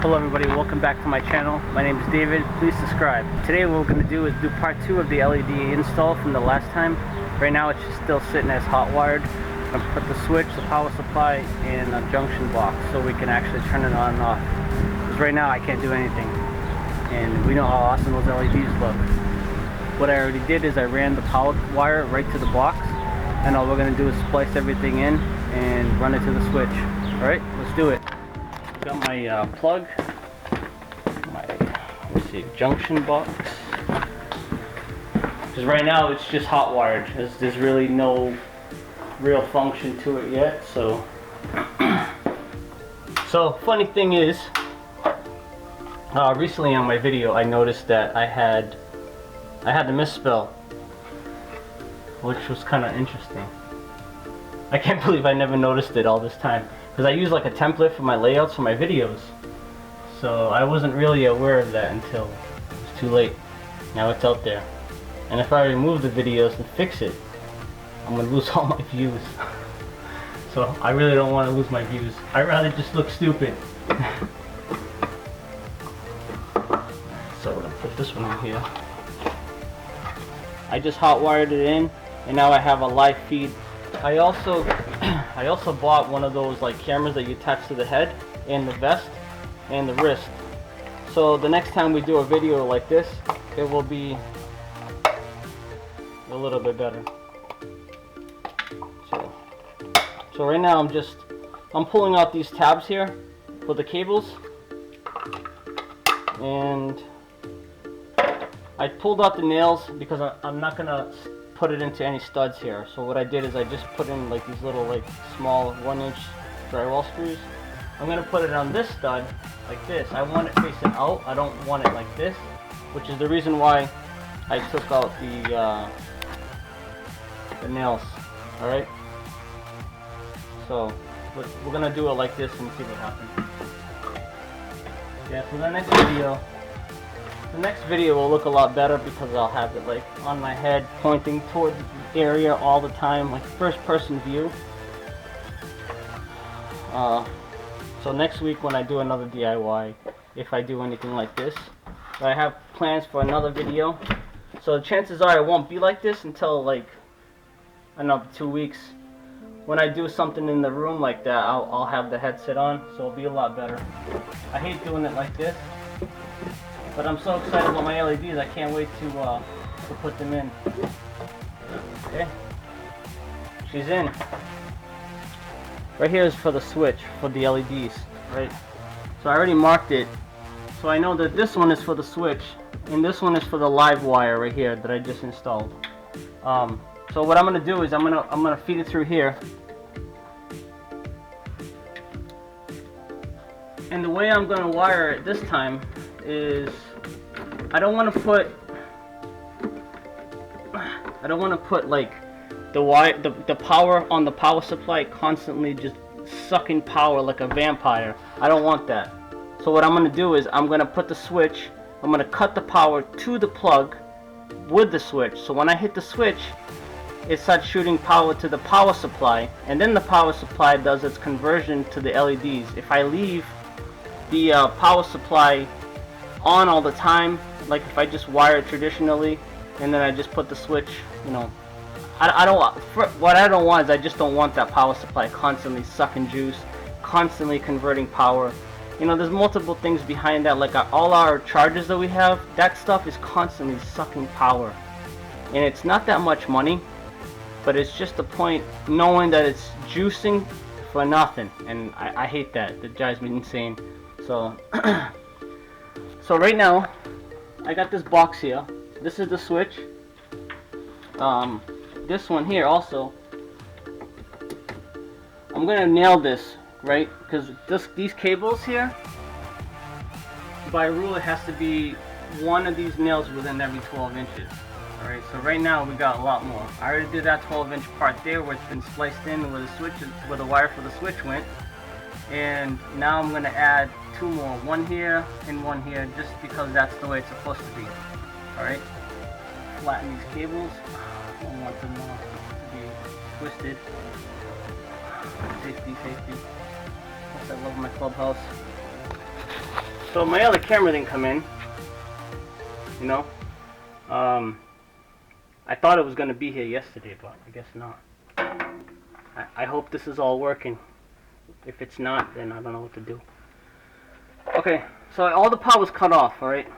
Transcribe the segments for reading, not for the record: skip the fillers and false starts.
Hello everybody, welcome back to my channel. My name is David. Please subscribe. Today what we're going to do is do part 2 of the LED install from the last time. Right now it's just still sitting as hot wired. I'm going to put the switch, the power supply, and a junction box so we can actually turn it on and off. Because right now I can't do anything. And we know how awesome those LEDs look. What I already did is I ran the power wire right to the box. And all we're going to do is splice everything in and run it to the switch. Alright, let's do it. Got my plug, my junction box. Because right now it's just hot wired. There's really no real function to it yet. So funny thing is, recently on my video I noticed that I had the misspell, which was kind of interesting. I can't believe I never noticed it all this time. Because I use like a template for my layouts for my videos. So I wasn't really aware of that until it was too late. Now it's out there. And if I remove the videos and fix it, I'm going to lose all my views. So I really don't want to lose my views. I'd rather just look stupid. So I'm going to put this one in here. I just hot wired it in and now I have a live feed. I also bought one of those like cameras that you attach to the head and the vest and the wrist. So the next time we do a video like this, it will be a little bit better. So right now I'm pulling out these tabs here for the cables, and I pulled out the nails because I'm not gonna put it into any studs here. So what I did is I just put in like these little like small 1-inch drywall screws. I'm gonna put it on this stud like this. I want it facing out. I don't want it like this, which is the reason why I took out the nails. All right. So we're gonna do it like this and see what happens. Yeah. So the next video will look a lot better because I'll have it like on my head pointing toward the area all the time, like first person view. So next week when I do another DIY, if I do anything like this, I have plans for another video. So chances are it won't be like this until like another 2 weeks. When I do something in the room like that, I'll have the headset on, so it'll be a lot better. I hate doing it like this. But I'm so excited about my LEDs, I can't wait to put them in. Okay, she's in. Right here is for the switch, for the LEDs, right? So I already marked it. So I know that this one is for the switch, and this one is for the live wire right here that I just installed. So what I'm gonna do is I'm gonna feed it through here. And the way I'm gonna wire it this time is I don't want to put like the power on the power supply constantly just sucking power like a vampire. I don't want that. So what I'm going to do is I'm going to put the switch, I'm going to cut the power to the plug with the switch. So when I hit the switch, it starts shooting power to the power supply, and then the power supply does its conversion to the LEDs. If I leave the power supply on all the time, like if I just wire it traditionally and then I just put the switch, you know, what I don't want is I just don't want that power supply constantly sucking juice, constantly converting power. You know, there's multiple things behind that, like all our chargers that we have, that stuff is constantly sucking power, and it's not that much money, but it's just the point knowing that it's juicing for nothing, and I hate that. That drives me insane. So so right now I got this box here. This is the switch. This one here also, I'm gonna nail this, right? Because these cables here, by rule, it has to be one of these nails within every 12 inches. Alright, so right now we got a lot more. I already did that 12-inch part there where it's been spliced in where the switch, where the wire for the switch went. And now I'm gonna add 2 more, one here and one here, just because that's the way it's supposed to be. Alright, flatten these cables. I don't want them to be twisted. Safety, safety. I love my clubhouse. So my other camera didn't come in, you know. I thought it was gonna be here yesterday, but I guess not. I hope this is all working. If it's not, then I don't know what to do. Okay, so all the power's cut off, alright?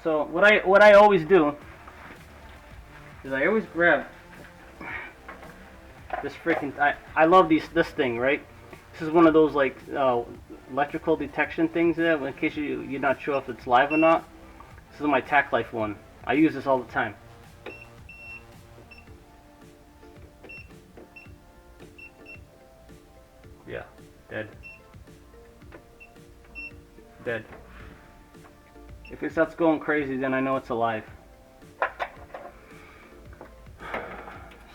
So what I always do is I always grab this freaking, I love this thing, right? This is one of those like electrical detection things there, in case you're not sure if it's live or not. This is my TACKLIFE one. I use this all the time. Yeah, dead. Dead. If it starts going crazy, then I know it's alive.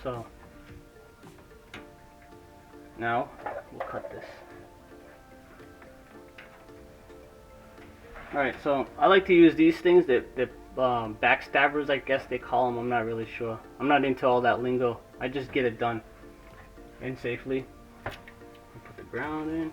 So now we'll cut this. Alright, so I like to use these things that backstabbers, I guess they call them. I'm not really sure. I'm not into all that lingo. I just get it done and safely. Put the ground in.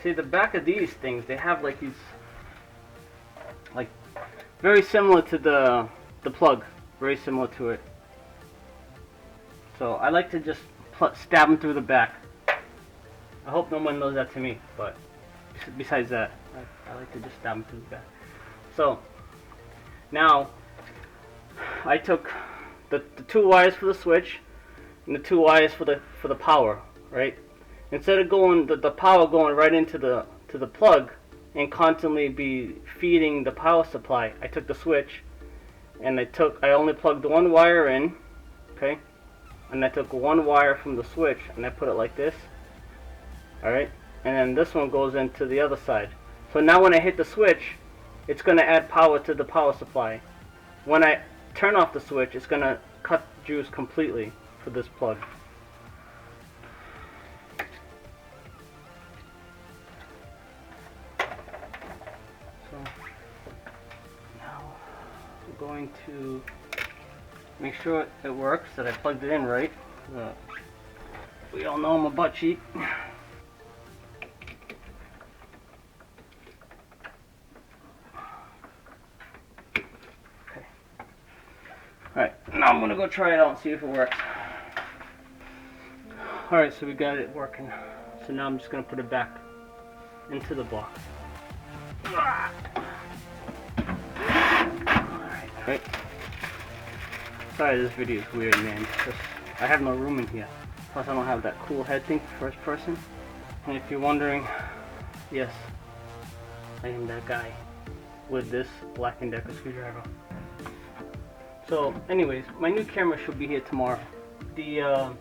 See, the back of these things, they have like these, like, very similar to the plug, very similar to it. So I like to just stab them through the back. I hope no one knows that to me, but besides that, I like to just stab them through the back. So now I took the 2 wires for the switch and the 2 wires for the power, right? Instead of going the power going right into the plug and constantly be feeding the power supply, I took the switch and I only plugged 1 wire in, okay? And I took 1 wire from the switch and I put it like this. Alright? And then this one goes into the other side. So now when I hit the switch, it's going to add power to the power supply. When I turn off the switch, it's going to cut juice completely for this plug. So now I'm going to make sure it works, that I plugged it in right. We all know I'm a butt cheat. Alright, now I'm gonna go try it out and see if it works. Alright, so we got it working. So now I'm just gonna put it back into the box. Alright. Sorry, this video is weird, man. Just, I have no room in here. Plus I don't have that cool head thing for first person. And if you're wondering, yes, I am that guy with this Black & Decker screwdriver. So, anyways, my new camera should be here tomorrow. The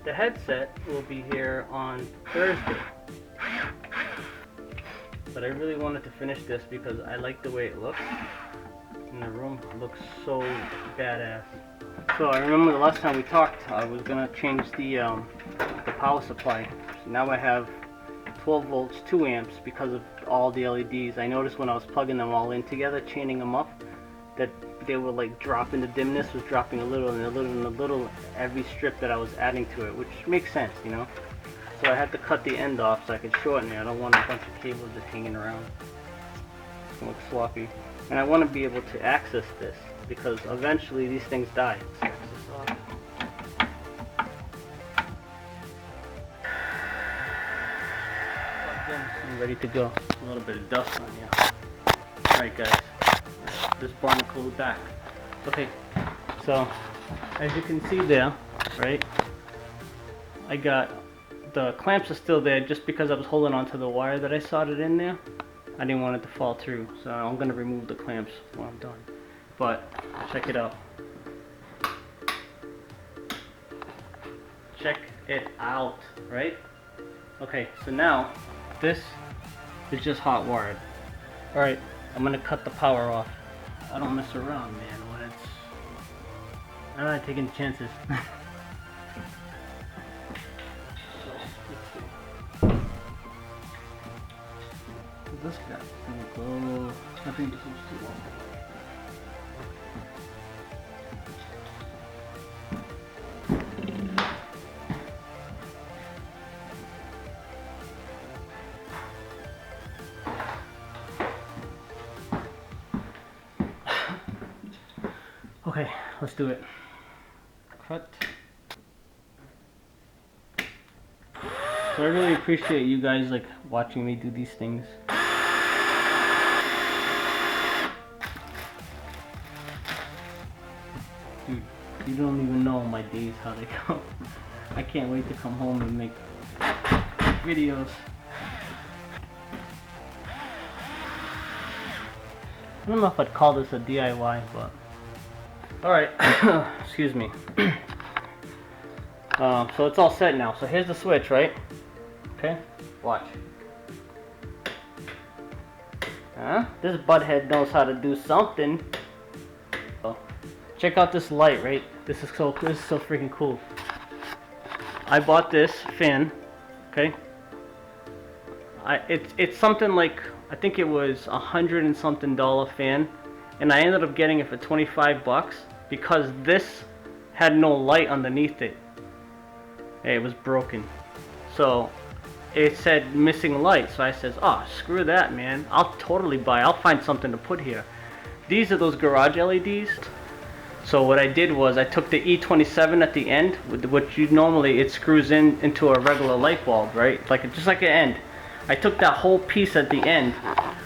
the headset will be here on Thursday. But I really wanted to finish this because I like the way it looks. And the room looks so badass. So I remember the last time we talked, I was gonna change the power supply. So now I have 12 volts, 2 amps because of all the LEDs. I noticed when I was plugging them all in together, chaining them up, that they were like dropping, the dimness was dropping a little and a little and a little every strip that I was adding to it, which makes sense, you know. So I had to cut the end off so I could shorten it. I don't want a bunch of cables just hanging around. It's gonna look sloppy. And I want to be able to access this because eventually these things die. So I'm ready to go. A little bit of dust on you. Alright guys, this barnacle is back. Okay, so as you can see there, right, I got the clamps are still there just because I was holding on to the wire that I soldered in there. I didn't want it to fall through, so I'm going to remove the clamps when I'm done. But check it out. Check it out, right? Okay, so now this is just hot wired. Alright, I'm going to cut the power off. I don't mess around, man, when it's... I'm not taking chances. this guy? There we go. I think this one's too long. Okay, let's do it. Cut. So I really appreciate you guys like watching me do these things. Dude, you don't even know my days how they go. I can't wait to come home and make videos. I don't know if I'd call this a DIY, but alright, excuse me. So it's all set now. So here's the switch, right? Okay, watch. This butthead knows how to do something. So, check out this light, right? This is so freaking cool. I bought this fan, okay? It's something like, I think it was $100 and something fan, and I ended up getting it for 25 bucks because this had no light underneath it. It was broken, so it said missing light. So I says, oh, screw that, man, I'll find something to put here. These are those garage LEDs. So what I did was I took the E27 at the end, which you normally it screws into a regular light bulb, right? Just like an end. I took that whole piece at the end,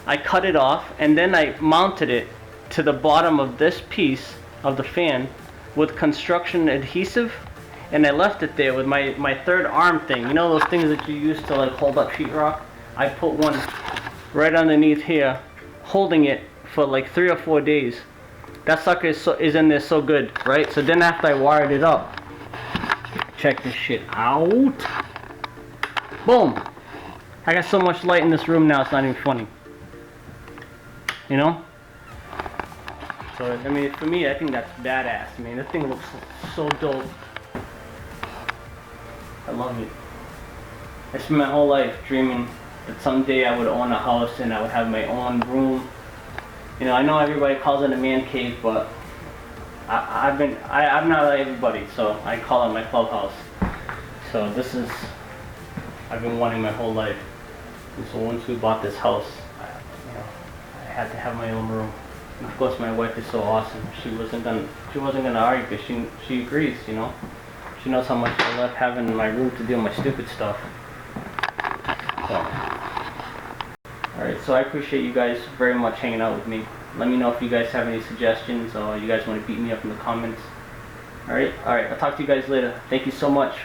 I cut it off, and then I mounted it to the bottom of this piece of the fan with construction adhesive, and I left it there with my third arm thing. You know those things that you use to like hold up sheetrock? I put one right underneath here, holding it for like 3 or 4 days. That sucker is in there so good, right? So then after I wired it up, check this shit out. Boom! I got so much light in this room now, it's not even funny. You know? So, I mean, for me, I think that's badass. I mean, this thing looks so dope. I love it. I spent my whole life dreaming that someday I would own a house and I would have my own room. You know, I know everybody calls it a man cave, but I'm not like everybody, so I call it my clubhouse. So this is, I've been wanting my whole life. And so once we bought this house, I had to have my own room. And of course, my wife is so awesome. She wasn't gonna argue because she agrees. You know, she knows how much I love having my room to do my stupid stuff. So, all right. So I appreciate you guys very much hanging out with me. Let me know if you guys have any suggestions or you guys want to beat me up in the comments. All right. All right. I'll talk to you guys later. Thank you so much.